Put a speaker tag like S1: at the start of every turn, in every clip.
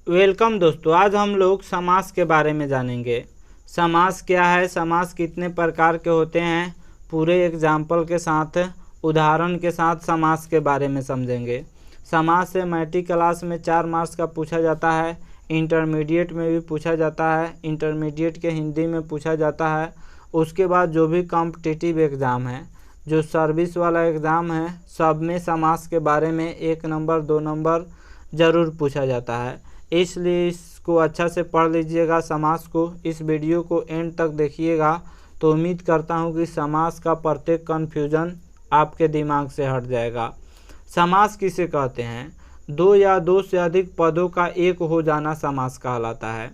S1: Welcome दोस्तों, आज हम लोग समास के बारे में जानेंगे। समास क्या है, समास कितने प्रकार के होते हैं, पूरे एग्जाम्पल के साथ, उदाहरण के साथ समास के बारे में समझेंगे। समास से मैट्रिक क्लास में 4 मार्क्स का पूछा जाता है, इंटरमीडिएट में भी पूछा जाता है, इंटरमीडिएट के हिंदी में पूछा जाता है। उसके बाद जो भी कॉम्पिटिटिव एग्ज़ाम है, जो सर्विस वाला एग्ज़ाम है, सब में समास के बारे में 1 नंबर 2 नंबर ज़रूर पूछा जाता है। इसलिए इसको अच्छा से पढ़ लीजिएगा समास को। इस वीडियो को एंड तक देखिएगा तो उम्मीद करता हूँ कि समास का प्रत्येक कन्फ्यूजन आपके दिमाग से हट जाएगा। समास किसे कहते हैं? 2 या 2 से अधिक पदों का एक हो जाना समास कहलाता है।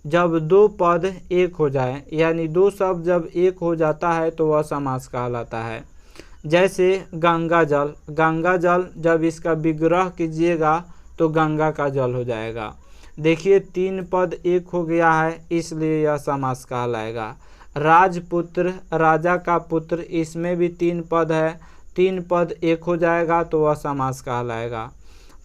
S1: जब 2 पद एक हो जाए, यानी 2 शब्द जब एक हो जाता है तो वह समास कहलाता है। जैसे गंगा जल, गंगा जल जब इसका विग्रह कीजिएगा तो गंगा का जल हो जाएगा। देखिए 3 पद एक हो गया है, इसलिए यह समास कहलाएगा। राजपुत्र, राजा का पुत्र, इसमें भी 3 पद है, 3 पद एक हो जाएगा तो वह समास कहलाएगा।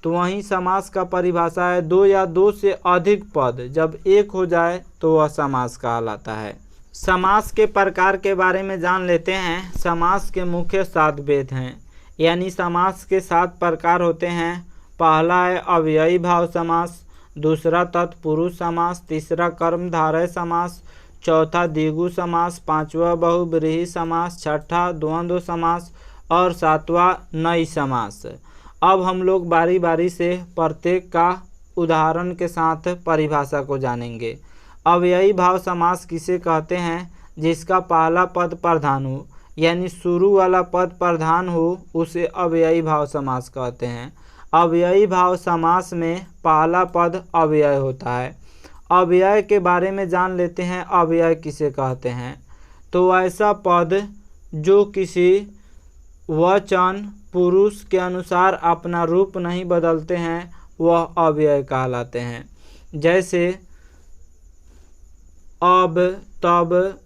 S1: तो वहीं समास का परिभाषा है 2 या 2 से अधिक पद जब एक हो जाए तो वह समास कहलाता है। समास के प्रकार के बारे में जान लेते हैं। समास के मुख्य 7 भेद हैं, यानी समास के 7 प्रकार होते हैं। पहला है अव्ययी भाव समास, दूसरा तत्पुरुष समास, तीसरा कर्मधारय समास, चौथा द्विगु समास, पांचवा बहुब्रीहि समास, छठा द्वंद्व समास और सातवां नई समास। अब हम लोग बारी बारी से प्रत्येक का उदाहरण के साथ परिभाषा को जानेंगे। अव्ययी भाव समास किसे कहते हैं? जिसका पहला पद प्रधान हो, यानी शुरू वाला पद प्रधान हो, उसे अव्ययी भाव समास कहते हैं। अव्ययी भाव समास में पहला पद अव्यय होता है। अव्यय के बारे में जान लेते हैं। अव्यय किसे कहते हैं? तो ऐसा पद जो किसी वचन पुरुष के अनुसार अपना रूप नहीं बदलते हैं, वह अव्यय कहलाते हैं। जैसे अब, तब,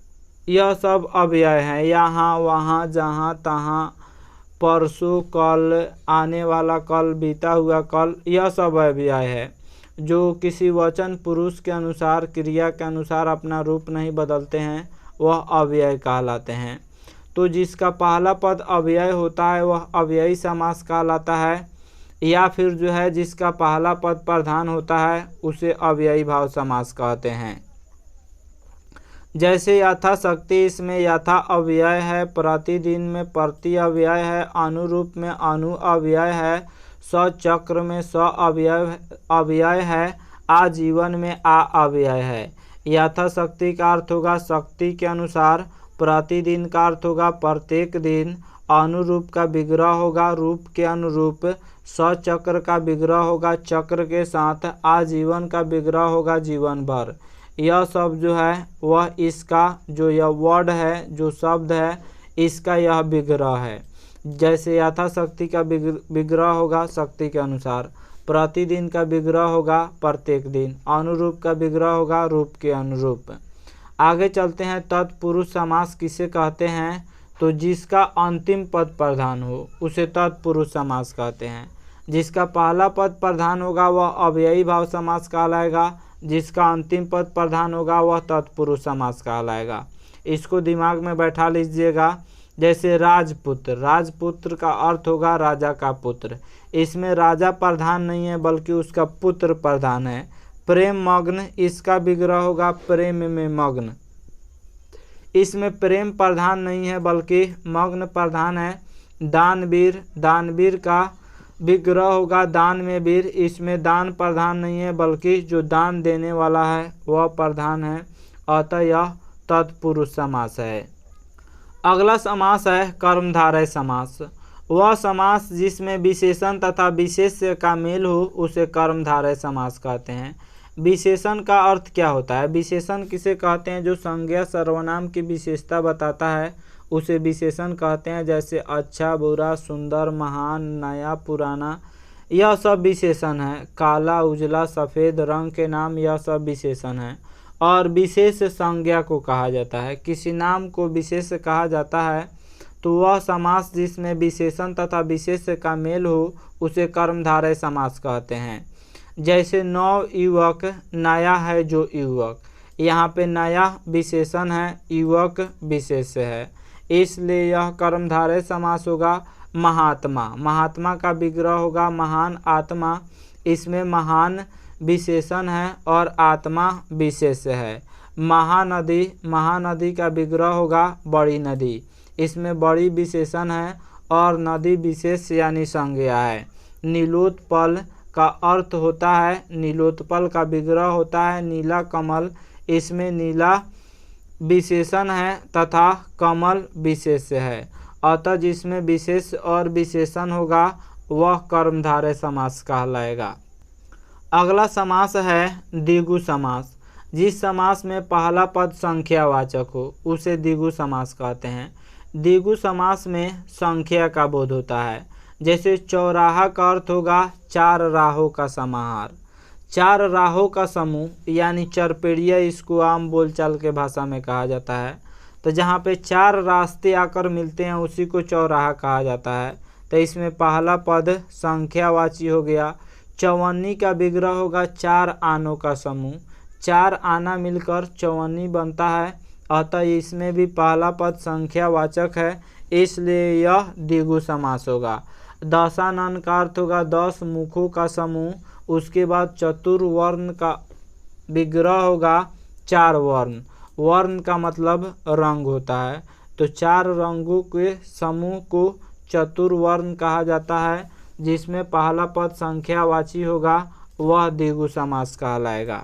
S1: यह सब अव्यय हैं। यहाँ, वहाँ, जहाँ, तहाँ, परसों, कल, आने वाला कल, बीता हुआ कल, यह सब अव्यय है जो किसी वचन पुरुष के अनुसार, क्रिया के अनुसार अपना रूप नहीं बदलते हैं, वह अव्यय कहलाते हैं। तो जिसका पहला पद अव्यय होता है वह अव्ययी समास कहलाता है, या फिर जो है जिसका पहला पद प्रधान होता है उसे अव्ययी भाव समास कहते हैं। जैसे यथाशक्ति, इसमें यथा अव्यय है, प्रतिदिन में प्रति अव्यय है, अनुरूप में अनु अव्यय है, सचक्र में स अव्यय है, आजीवन में आ अव्यय है। यथाशक्ति का अर्थ होगा शक्ति के अनुसार, प्रतिदिन का अर्थ होगा प्रत्येक दिन, अनुरूप का विग्रह होगा रूप के अनुरूप, सचक्र का विग्रह होगा चक्र के साथ, आजीवन का विग्रह होगा जीवन भर। यह सब जो है वह इसका जो यह वर्ड है, जो शब्द है, इसका यह विग्रह है। जैसे यथाशक्ति का विग्रह होगा शक्ति के अनुसार, प्रतिदिन का विग्रह होगा प्रत्येक दिन, अनुरूप का विग्रह होगा रूप के अनुरूप। आगे चलते हैं। तत्पुरुष समास किसे कहते हैं? तो जिसका अंतिम पद प्रधान हो उसे तत्पुरुष समास कहते हैं। जिसका पहला पद प्रधान होगा वह अव्ययी भाव समास कहलाएगा, जिसका अंतिम पद प्रधान होगा वह तत्पुरुष समास कहलाएगा। इसको दिमाग में बैठा लीजिएगा। जैसे राजपुत्र, राजपुत्र का अर्थ होगा राजा का पुत्र, इसमें राजा प्रधान नहीं है बल्कि उसका पुत्र प्रधान है। प्रेम मग्न, इसका विग्रह होगा प्रेम में मग्न, इसमें प्रेम प्रधान नहीं है बल्कि मग्न प्रधान है। दानवीर, दानवीर का विग्रह होगा दान में वीर, इसमें दान प्रधान नहीं है बल्कि जो दान देने वाला है वह प्रधान है, अतः यह तत्पुरुष समास है। अगला समास है कर्मधारय समास। वह समास जिसमें विशेषण तथा विशेष्य का मेल हो उसे कर्मधारय समास कहते हैं। विशेषण का अर्थ क्या होता है? विशेषण किसे कहते हैं? जो संज्ञा सर्वनाम की विशेषता बताता है उसे विशेषण कहते हैं। जैसे अच्छा, बुरा, सुंदर, महान, नया, पुराना, यह सब विशेषण है। काला, उजला, सफ़ेद रंग के नाम, यह सब विशेषण है। और विशेष संज्ञा को कहा जाता है। किसी नाम को विशेष कहा जाता है तो वह समास जिसमें विशेषण तथा विशेष्य का मेल हो उसे कर्मधारय समास कहते हैं। जैसे नव युवक, नया है जो युवक, यहाँ पे नया विशेषण है, युवक विशेष्य है, इसलिए यह कर्मधारय समास होगा। महात्मा, महात्मा का विग्रह होगा महान आत्मा, इसमें महान विशेषण है और आत्मा विशेष्य है। महानदी, महानदी का विग्रह होगा बड़ी नदी, इसमें बड़ी विशेषण है और नदी विशेष यानी संज्ञा है। नीलोत्पल का अर्थ होता है, नीलोत्पल का विग्रह होता है नीला कमल, इसमें नीला विशेषण है तथा कमल विशेष्य है, अतः जिसमें विशेष और विशेषण होगा वह कर्मधारय समास कहलाएगा। अगला समास है द्विगु समास। जिस समास में पहला पद संख्यावाचक हो उसे द्विगु समास कहते हैं। द्विगु समास में संख्या का बोध होता है। जैसे चौराहा का अर्थ होगा चार राहों का समाहार, चार राहों का समूह यानी चरपेड़िया, इसको आम बोलचाल के भाषा में कहा जाता है। तो जहाँ पे चार रास्ते आकर मिलते हैं उसी को चौराहा कहा जाता है। तो इसमें पहला पद संख्यावाची हो गया। चौवन्नी का विग्रह होगा चार आनों का समूह, चार आना मिलकर चौवन्नी बनता है, अतः इसमें भी पहला पद संख्यावाचक है, इसलिए यह द्विगु समास होगा। दशानन का अर्थ होगा 10 मुखों का समूह, उसके बाद चतुर्वर्ण का विग्रह होगा चार वर्ण, वर्ण का मतलब रंग होता है, तो चार रंगों के समूह को चतुर्वर्ण कहा जाता है, जिसमें पहला पद संख्यावाची होगा वह द्विगु समास कहलाएगा।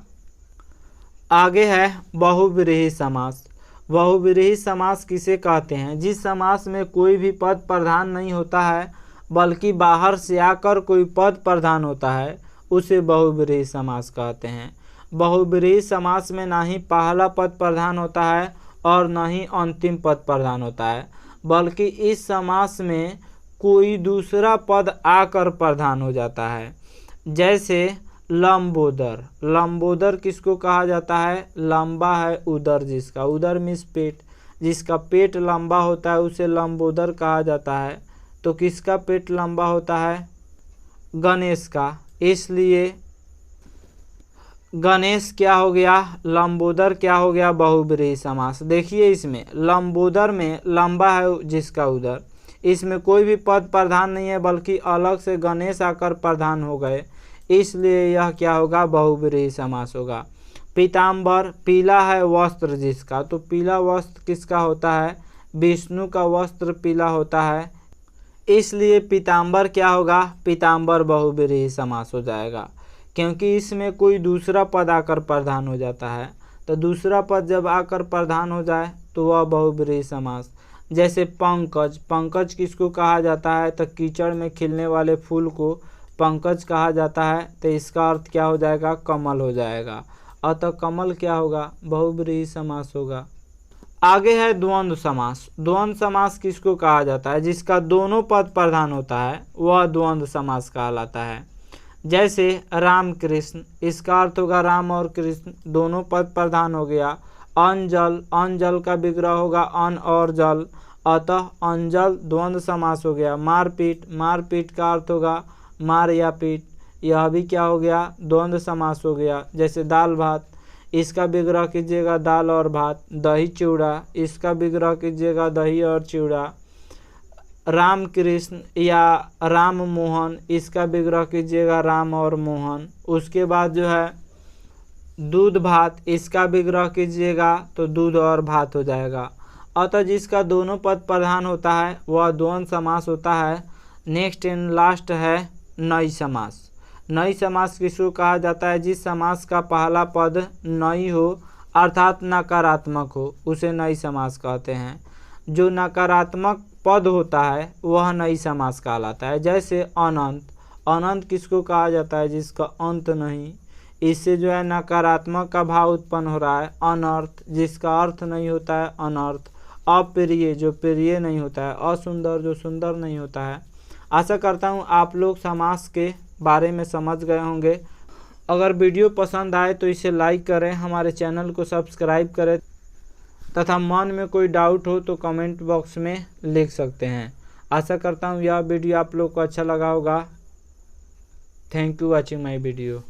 S1: आगे है बहुव्रीहि समास। बहुव्रीहि समास किसे कहते हैं? जिस समास में कोई भी पद प्रधान नहीं होता है बल्कि बाहर से आकर कोई पद प्रधान होता है उसे बहुव्रीहि समास कहते हैं। बहुव्रीहि समास में ना ही पहला पद प्रधान होता है और न ही अंतिम पद प्रधान होता है, बल्कि इस समास में कोई दूसरा पद आकर प्रधान हो जाता है। जैसे लंबोदर, लंबोदर किसको कहा जाता है? लंबा है उदर जिसका, उदर मीन्स पेट, जिसका पेट लंबा होता है उसे लंबोदर कहा जाता है। तो किसका पेट लंबा होता है? गणेश का, इसलिए गणेश क्या हो गया? लंबोदर क्या हो गया? बहुव्रीहि समास। देखिए इसमें लंबोदर में लंबा है जिसका उदर, इसमें कोई भी पद प्रधान नहीं है बल्कि अलग से गणेश आकर प्रधान हो गए, इसलिए यह क्या होगा? बहुव्रीहि समास होगा। पीताम्बर, पीला है वस्त्र जिसका, तो पीला वस्त्र किसका होता है? विष्णु का वस्त्र पीला होता है, इसलिए पीताम्बर क्या होगा? पीताम्बर बहुव्रीहि समास हो जाएगा, क्योंकि इसमें कोई दूसरा पद आकर प्रधान हो जाता है। तो दूसरा पद जब आकर प्रधान हो जाए तो वह बहुव्रीहि समास। जैसे पंकज, पंकज किसको कहा जाता है? तो कीचड़ में खिलने वाले फूल को पंकज कहा जाता है, तो इसका अर्थ क्या हो जाएगा? कमल हो जाएगा, अतः कमल क्या होगा? बहुव्रीहि समास होगा। आगे है द्वंद्व समास। द्वंद्व समास किसको कहा जाता है? जिसका दोनों पद प्रधान होता है वह द्वंद्व समास कहलाता है। जैसे राम कृष्ण, इसका अर्थ होगा राम और कृष्ण दोनों पद प्रधान हो गया। अंजल, अंजल का विग्रह होगा अन और जल, अतः अंजल द्वंद्व समास हो गया। मारपीट, मारपीट का अर्थ होगा मार या पीट, यह भी क्या हो गया? द्वंद्व समास हो गया। जैसे दाल भात, इसका विग्रह कीजिएगा दाल और भात। दही चिवड़ा, इसका विग्रह कीजिएगा दही और चिवड़ा। राम कृष्ण या राम मोहन, इसका विग्रह कीजिएगा राम और मोहन। उसके बाद जो है दूध भात, इसका विग्रह कीजिएगा तो दूध और भात हो जाएगा। अतः जिसका दोनों पद प्रधान होता है वह द्वंद्व समास होता है। नेक्स्ट एंड लास्ट है नई समास। नई समास किसको कहा जाता है? जिस समास का पहला पद नई हो अर्थात नकारात्मक हो उसे नई समास कहते हैं। जो नकारात्मक पद होता है वह नई समास कहलाता है। जैसे अनंत, अनंत किसको कहा जाता है? जिसका अंत नहीं, इससे जो है नकारात्मक का भाव उत्पन्न हो रहा है। अनर्थ, जिसका अर्थ नहीं होता है अनर्थ। अप्रिय, जो प्रिय नहीं होता है। असुंदर, जो सुंदर नहीं होता है। आशा करता हूँ आप लोग समास के बारे में समझ गए होंगे। अगर वीडियो पसंद आए तो इसे लाइक करें, हमारे चैनल को सब्सक्राइब करें तथा मन में कोई डाउट हो तो कमेंट बॉक्स में लिख सकते हैं। आशा करता हूँ यह वीडियो आप लोग को अच्छा लगा होगा। Thank you watching my video.